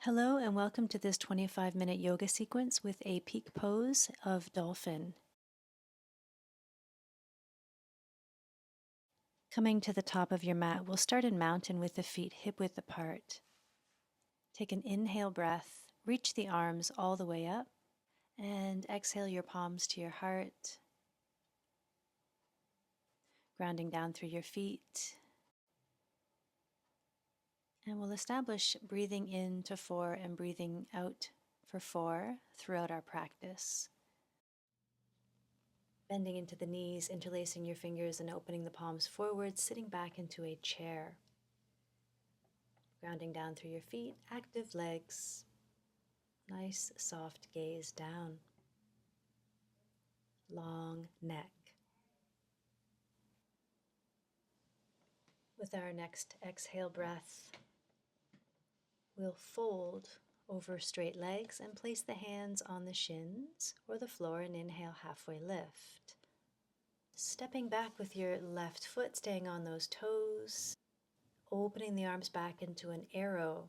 Hello and welcome to this 25-minute yoga sequence with a peak pose of dolphin. Coming to the top of your mat, we'll start in mountain with the feet hip-width apart. Take an inhale breath, reach the arms all the way up, and exhale your palms to your heart, grounding down through your feet. And we'll establish breathing in to 4 and breathing out for 4 throughout our practice. Bending into the knees, interlacing your fingers and opening the palms forward, sitting back into a chair. Grounding down through your feet, active legs, nice soft gaze down. Long neck. With our next exhale breath, we'll fold over straight legs and place the hands on the shins or the floor and inhale, halfway lift. Stepping back with your left foot, staying on those toes, opening the arms back into an arrow.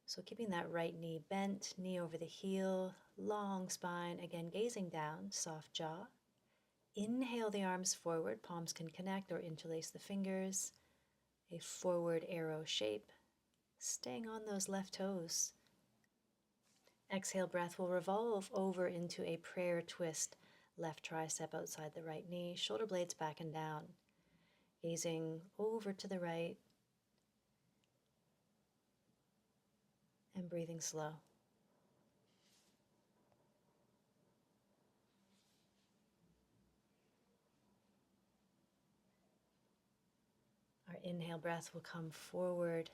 So keeping that right knee bent, knee over the heel, long spine, again gazing down, soft jaw. Inhale the arms forward, palms can connect or interlace the fingers. A forward arrow shape, staying on those left toes. Exhale breath will revolve over into a prayer twist. Left tricep outside the right knee, shoulder blades back and down. Gazing over to the right and breathing slow. Our inhale breath will come forward,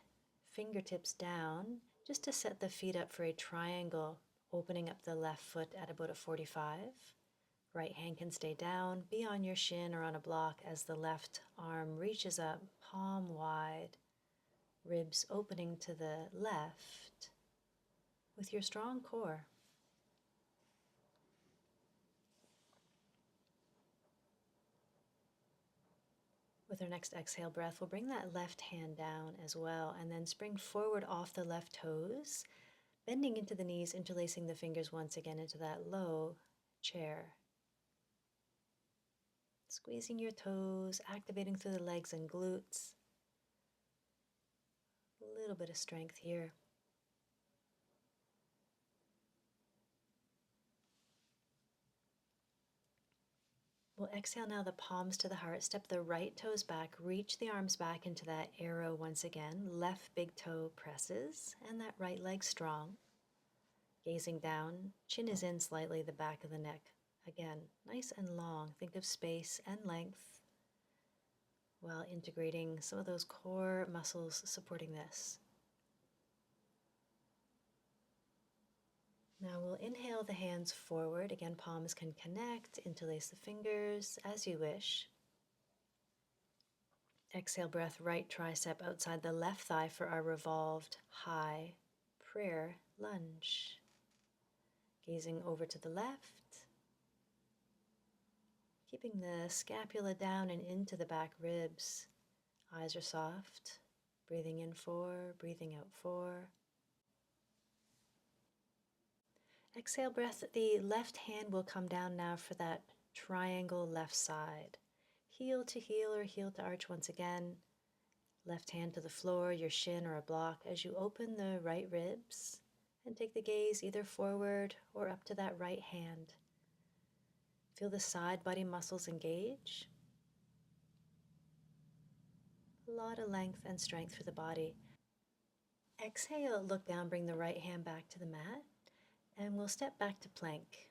fingertips down, just to set the feet up for a triangle, opening up the left foot at about a 45. Right hand can stay down, be on your shin or on a block as the left arm reaches up, palm wide, ribs opening to the left with your strong core. With our next exhale breath, we'll bring that left hand down as well and then spring forward off the left toes, bending into the knees, interlacing the fingers once again into that low chair. Squeezing your toes, activating through the legs and glutes. A little bit of strength here. We'll exhale now the palms to the heart, step the right toes back, reach the arms back into that arrow once again. Left big toe presses and that right leg strong. Gazing down, chin is in slightly, the back of the neck. Again, nice and long. Think of space and length while integrating some of those core muscles supporting this. Now we'll inhale the hands forward. Again, palms can connect, interlace the fingers as you wish. Exhale breath, right tricep outside the left thigh for our revolved high prayer lunge. Gazing over to the left. Keeping the scapula down and into the back ribs. Eyes are soft. Breathing in 4, breathing out 4. Exhale breath, the left hand will come down now for that triangle left side. Heel to heel or heel to arch once again. Left hand to the floor, your shin or a block as you open the right ribs and take the gaze either forward or up to that right hand. Feel the side body muscles engage. A lot of length and strength for the body. Exhale, look down, bring the right hand back to the mat, and we'll step back to plank.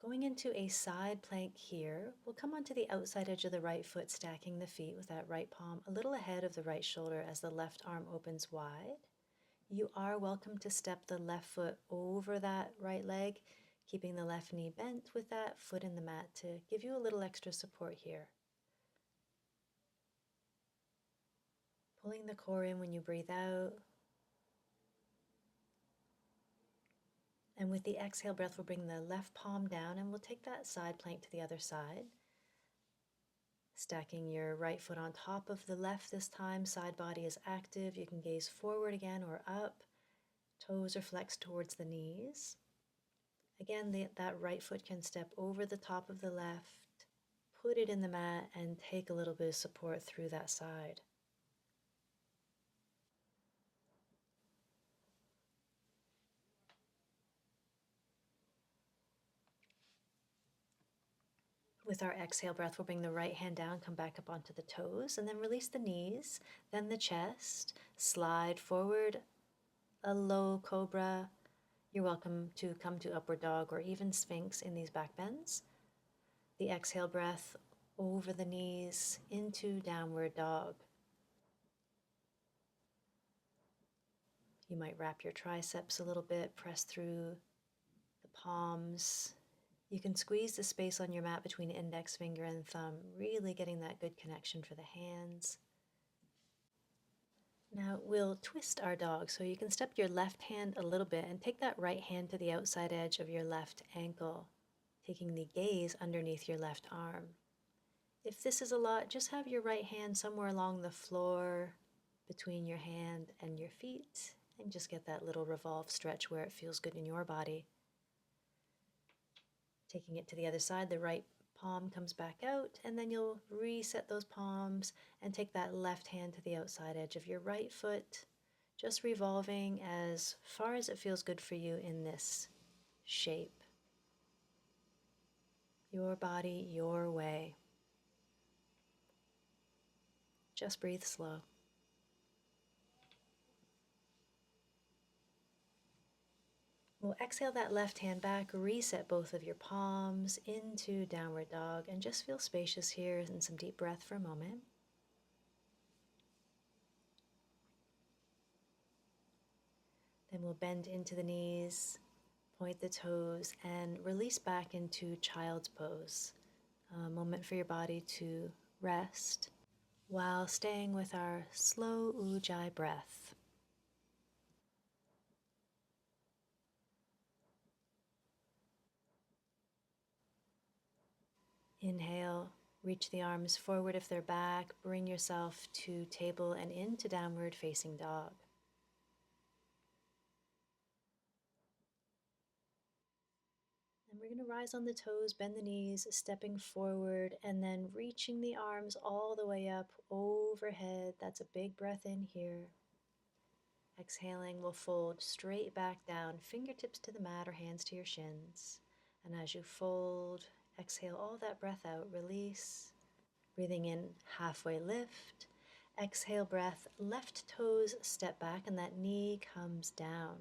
Going into a side plank here, we'll come onto the outside edge of the right foot, stacking the feet with that right palm a little ahead of the right shoulder as the left arm opens wide. You are welcome to step the left foot over that right leg, keeping the left knee bent with that foot in the mat to give you a little extra support here. Pulling the core in when you breathe out. And with the exhale breath, we'll bring the left palm down and we'll take that side plank to the other side. Stacking your right foot on top of the left this time. Side body is active. You can gaze forward again or up. Toes are flexed towards the knees. Again, that right foot can step over the top of the left, put it in the mat, and take a little bit of support through that side. With our exhale breath, we'll bring the right hand down, come back up onto the toes, and then release the knees, then the chest, slide forward, a low cobra. You're welcome to come to upward dog or even sphinx in these back bends. The exhale breath over the knees into downward dog. You might wrap your triceps a little bit, press through the palms. You can squeeze the space on your mat between index finger and thumb, really getting that good connection for the hands. Now we'll twist our dog, so you can step your left hand a little bit and take that right hand to the outside edge of your left ankle, taking the gaze underneath your left arm. If this is a lot, just have your right hand somewhere along the floor between your hand and your feet, and just get that little revolved stretch where it feels good in your body. Taking it to the other side, the right palm comes back out, and then you'll reset those palms and take that left hand to the outside edge of your right foot, just revolving as far as it feels good for you in this shape. Your body, your way. Just breathe slow. We'll exhale that left hand back, reset both of your palms into downward dog, and just feel spacious here and some deep breath for a moment. Then we'll bend into the knees, point the toes, and release back into child's pose. A moment for your body to rest while staying with our slow ujjayi breath. Inhale, reach the arms forward if they're back, bring yourself to table and into downward facing dog. And we're going to rise on the toes, bend the knees, stepping forward, and then reaching the arms all the way up overhead. That's a big breath in here. Exhaling, we'll fold straight back down, fingertips to the mat or hands to your shins. And as you fold, exhale all that breath out, release. Breathing in, halfway lift. Exhale breath, left toes step back and that knee comes down.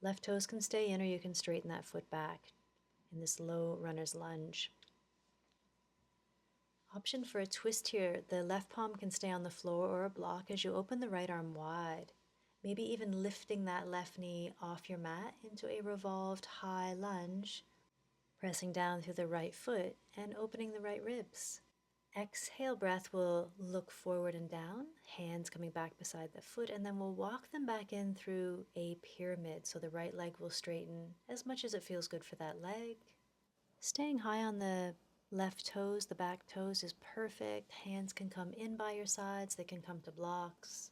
Left toes can stay in or you can straighten that foot back in this low runner's lunge. Option for a twist here, the left palm can stay on the floor or a block as you open the right arm wide. Maybe even lifting that left knee off your mat into a revolved high lunge, pressing down through the right foot and opening the right ribs. Exhale breath, will look forward and down, hands coming back beside the foot, and then we'll walk them back in through a pyramid. So the right leg will straighten as much as it feels good for that leg. Staying high on the left toes, the back toes is perfect. Hands can come in by your sides, they can come to blocks.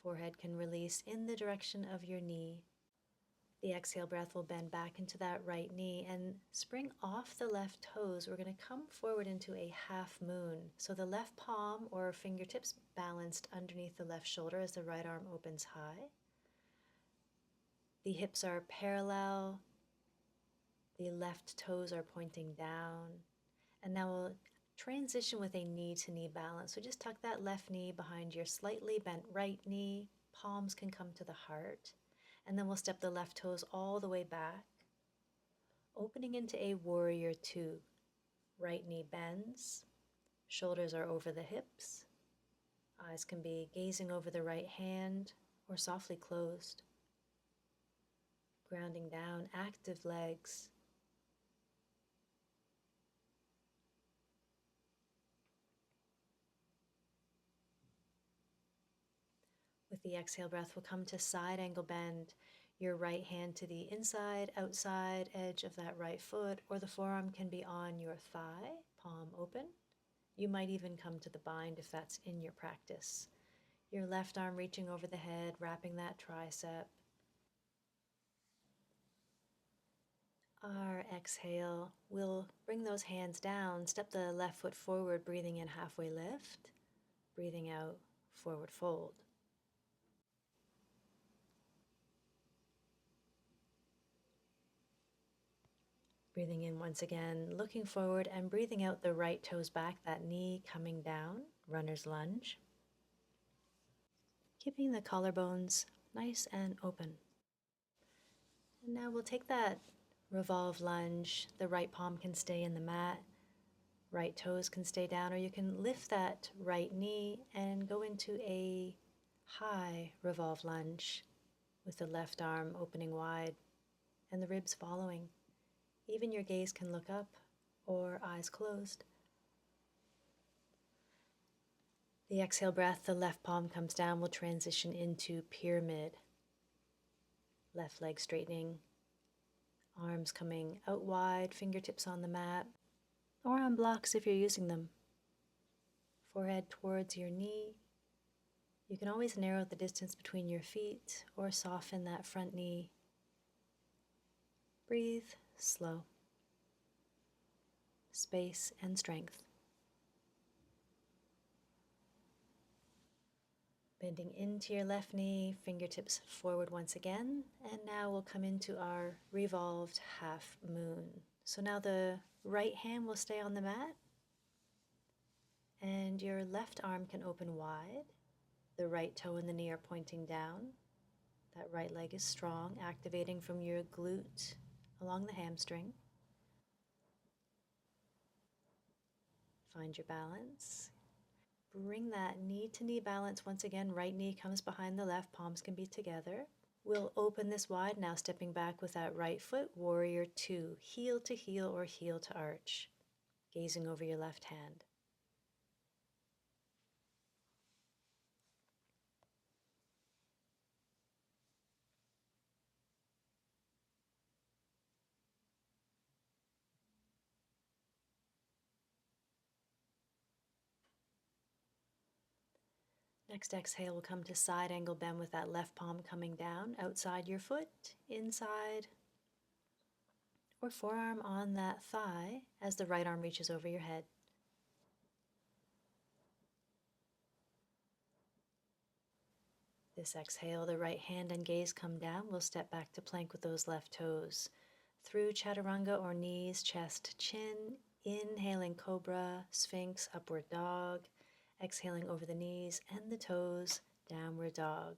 Forehead can release in the direction of your knee. The exhale breath will bend back into that right knee and spring off the left toes. We're going to come forward into a half moon. So the left palm or fingertips balanced underneath the left shoulder as the right arm opens high. The hips are parallel. The left toes are pointing down. And now we'll transition with a knee to knee balance. So just tuck that left knee behind your slightly bent right knee. Palms can come to the heart. And then we'll step the left toes all the way back, opening into a warrior two. Right knee bends, shoulders are over the hips, eyes can be gazing over the right hand or softly closed. Grounding down, active legs. With the exhale breath, we'll come to side angle bend. Your right hand to the inside, outside edge of that right foot, or the forearm can be on your thigh, palm open. You might even come to the bind if that's in your practice. Your left arm reaching over the head, wrapping that tricep. Our exhale, we'll bring those hands down, step the left foot forward, breathing in halfway lift, breathing out, forward fold. Breathing in once again, looking forward and breathing out the right toes back, that knee coming down, runner's lunge. Keeping the collarbones nice and open. And now we'll take that revolve lunge. The right palm can stay in the mat, right toes can stay down, or you can lift that right knee and go into a high revolve lunge with the left arm opening wide and the ribs following. Even your gaze can look up or eyes closed. The exhale breath, the left palm comes down, we'll transition into pyramid. Left leg straightening, arms coming out wide, fingertips on the mat, or on blocks if you're using them. Forehead towards your knee. You can always narrow the distance between your feet or soften that front knee. Breathe slow. Space and strength. Bending into your left knee, fingertips forward once again, and now we'll come into our revolved half moon. So now the right hand will stay on the mat, and your left arm can open wide. The right toe and the knee are pointing down. That right leg is strong, activating from your glute along the hamstring. Find your balance. Bring that knee to knee balance once again. Right knee comes behind the left, palms can be together. We'll open this wide, now stepping back with that right foot, warrior two, heel to heel or heel to arch, gazing over your left hand. Next exhale will come to side angle bend with that left palm coming down, outside your foot, inside, or forearm on that thigh as the right arm reaches over your head. This exhale, the right hand and gaze come down. We'll step back to plank with those left toes. Through chaturanga or knees, chest, chin. Inhaling cobra, sphinx, upward dog. Exhaling over the knees and the toes, downward dog.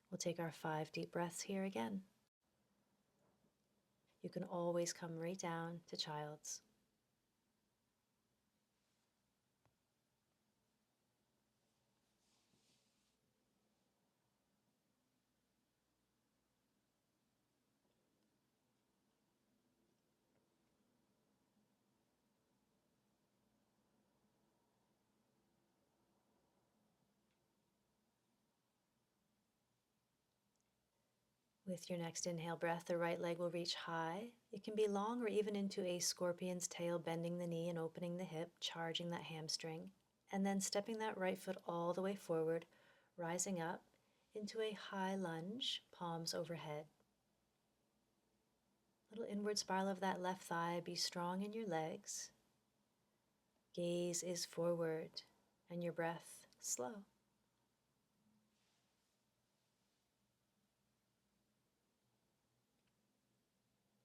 We'll take our 5 deep breaths here again. You can always come right down to child's. With your next inhale breath, the right leg will reach high. It can be long or even into a scorpion's tail, bending the knee and opening the hip, charging that hamstring, and then stepping that right foot all the way forward, rising up into a high lunge, palms overhead. Little inward spiral of that left thigh, be strong in your legs. Gaze is forward and your breath slow.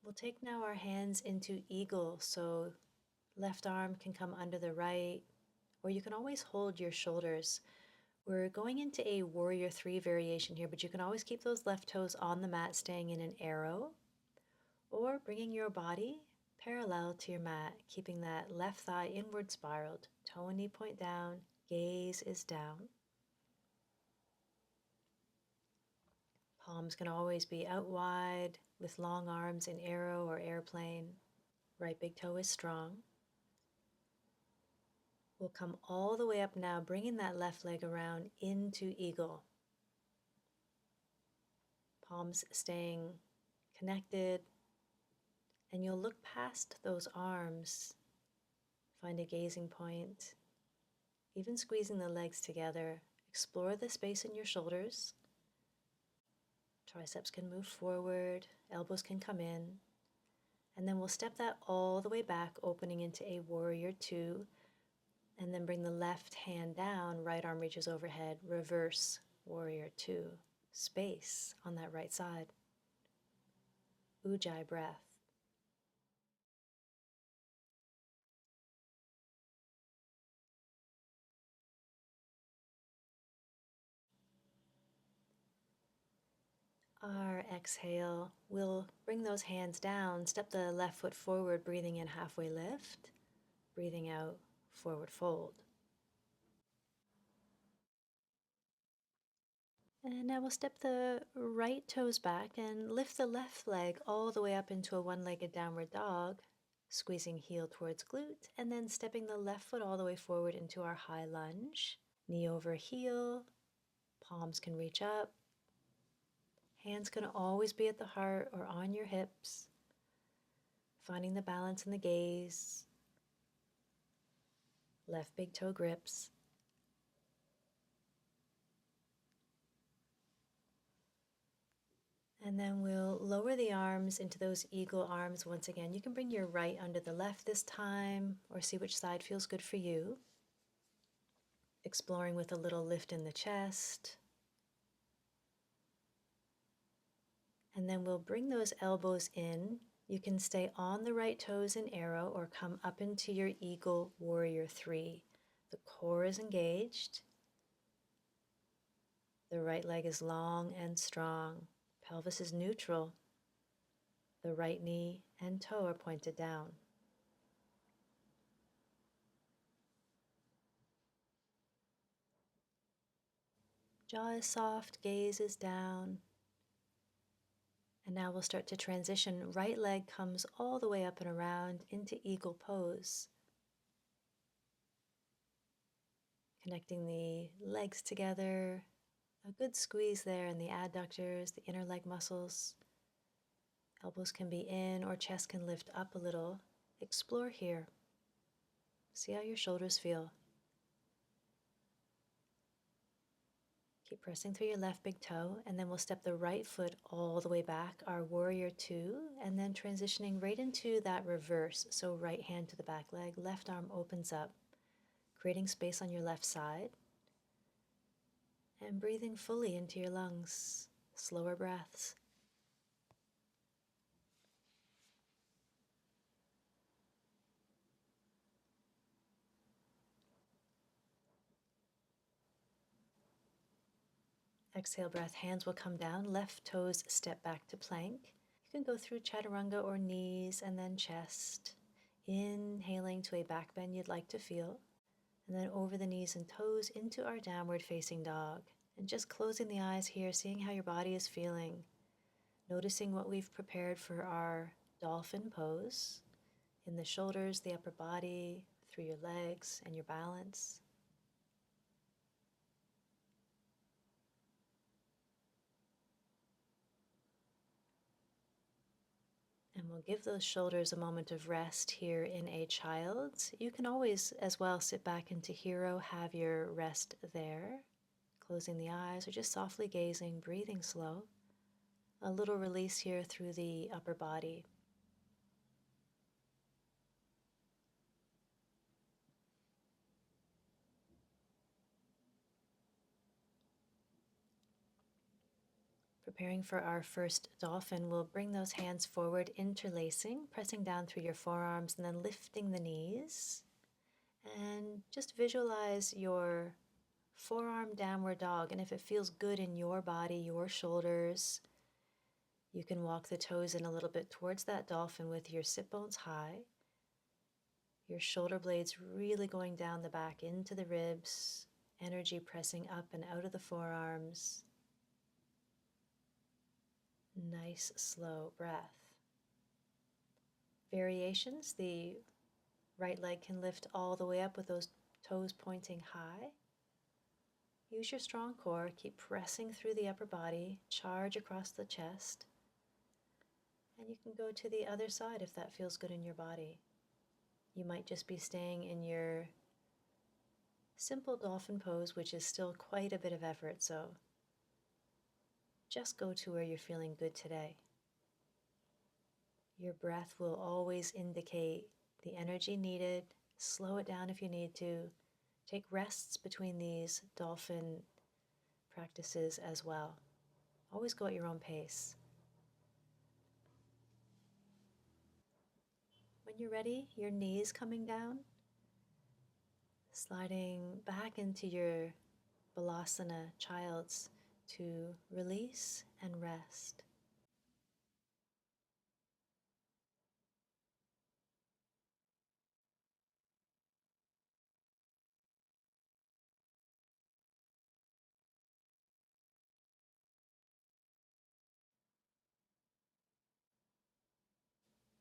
We'll take now our hands into eagle, so left arm can come under the right, or you can always hold your shoulders. We're going into a warrior 3 variation here, but you can always keep those left toes on the mat, staying in an arrow, or bringing your body parallel to your mat, keeping that left thigh inward spiraled, toe and knee point down, gaze is down. Palms can always be out wide with long arms in arrow or airplane. Right big toe is strong. We'll come all the way up now, bringing that left leg around into eagle. Palms staying connected, and you'll look past those arms, find a gazing point, even squeezing the legs together. Explore the space in your shoulders. Triceps can move forward, elbows can come in. And then we'll step that all the way back, opening into a warrior two, and then bring the left hand down, right arm reaches overhead, reverse warrior two, space on that right side. Ujjayi breath. Our exhale, we'll bring those hands down, step the left foot forward, breathing in halfway lift, breathing out forward fold. And now we'll step the right toes back and lift the left leg all the way up into a one-legged downward dog, squeezing heel towards glute, and then stepping the left foot all the way forward into our high lunge. Knee over heel, palms can reach up. Hands can always be at the heart or on your hips, finding the balance in the gaze. Left big toe grips. And then we'll lower the arms into those eagle arms once again. You can bring your right under the left this time, or see which side feels good for you. Exploring with a little lift in the chest. And then we'll bring those elbows in. You can stay on the right toes in arrow or come up into your eagle warrior three. The core is engaged. The right leg is long and strong. Pelvis is neutral. The right knee and toe are pointed down. Jaw is soft, gaze is down. And now we'll start to transition. Right leg comes all the way up and around into eagle pose. Connecting the legs together. A good squeeze there in the adductors, the inner leg muscles. Elbows can be in or chest can lift up a little. Explore here. See how your shoulders feel. Keep pressing through your left big toe, and then we'll step the right foot all the way back, our warrior two, and then transitioning right into that reverse. So right hand to the back leg, left arm opens up, creating space on your left side, and breathing fully into your lungs, slower breaths. Exhale breath, hands will come down, left toes step back to plank. You can go through chaturanga or knees and then chest. Inhaling to a back bend you'd like to feel. And then over the knees and toes into our downward facing dog. And just closing the eyes here, seeing how your body is feeling. Noticing what we've prepared for our dolphin pose. In the shoulders, the upper body, through your legs and your balance. And we'll give those shoulders a moment of rest here in a child. You can always as well sit back into hero, have your rest there. Closing the eyes or just softly gazing, breathing slow. A little release here through the upper body. Preparing for our first dolphin, we'll bring those hands forward, interlacing, pressing down through your forearms and then lifting the knees. And just visualize your forearm downward dog. And if it feels good in your body, your shoulders, you can walk the toes in a little bit towards that dolphin with your sit bones high. Your shoulder blades really going down the back into the ribs, energy pressing up and out of the forearms. Nice, slow breath. Variations, the right leg can lift all the way up with those toes pointing high. Use your strong core, keep pressing through the upper body, charge across the chest. And you can go to the other side if that feels good in your body. You might just be staying in your simple dolphin pose, which is still quite a bit of effort, so just go to where you're feeling good today. Your breath will always indicate the energy needed. Slow it down if you need to. Take rests between these dolphin practices as well. Always go at your own pace. When you're ready, your knees coming down, sliding back into your Balasana, child's, to release and rest.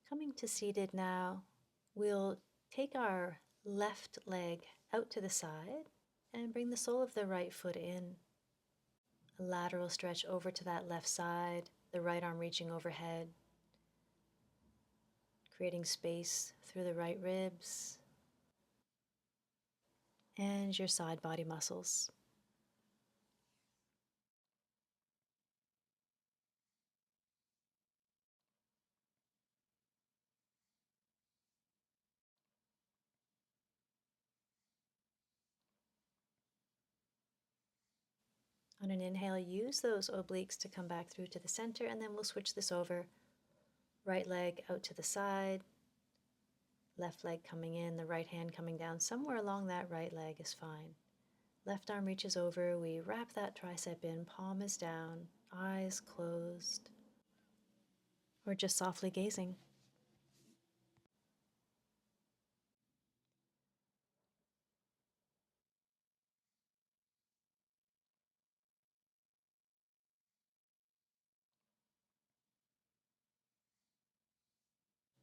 Coming to seated now, we'll take our left leg out to the side and bring the sole of the right foot in. A lateral stretch over to that left side, the right arm reaching overhead, creating space through the right ribs and your side body muscles. On an inhale, use those obliques to come back through to the center, and then we'll switch this over. Right leg out to the side, left leg coming in, the right hand coming down. Somewhere along that right leg is fine. Left arm reaches over, we wrap that tricep in, palm is down, eyes closed, or just softly gazing.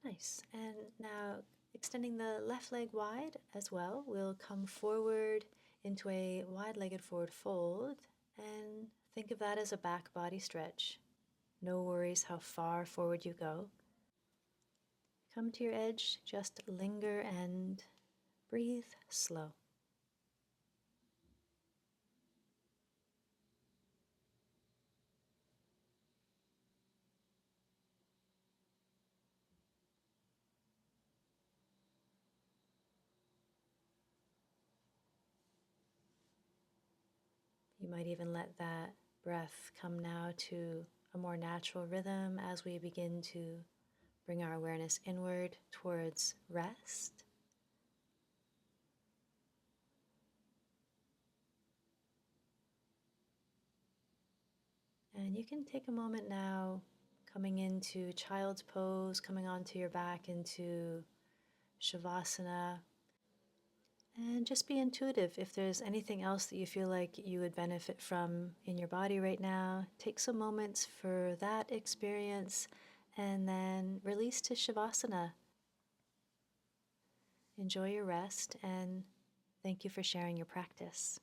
Nice. And now extending the left leg wide as well, we'll come forward into a wide-legged forward fold and think of that as a back body stretch. No worries how far forward you go. Come to your edge, just linger and breathe slow. You might even let that breath come now to a more natural rhythm as we begin to bring our awareness inward towards rest. And you can take a moment now, coming into child's pose, coming onto your back into Shavasana. And just be intuitive. If there's anything else that you feel like you would benefit from in your body right now, take some moments for that experience and then release to Shavasana. Enjoy your rest and thank you for sharing your practice.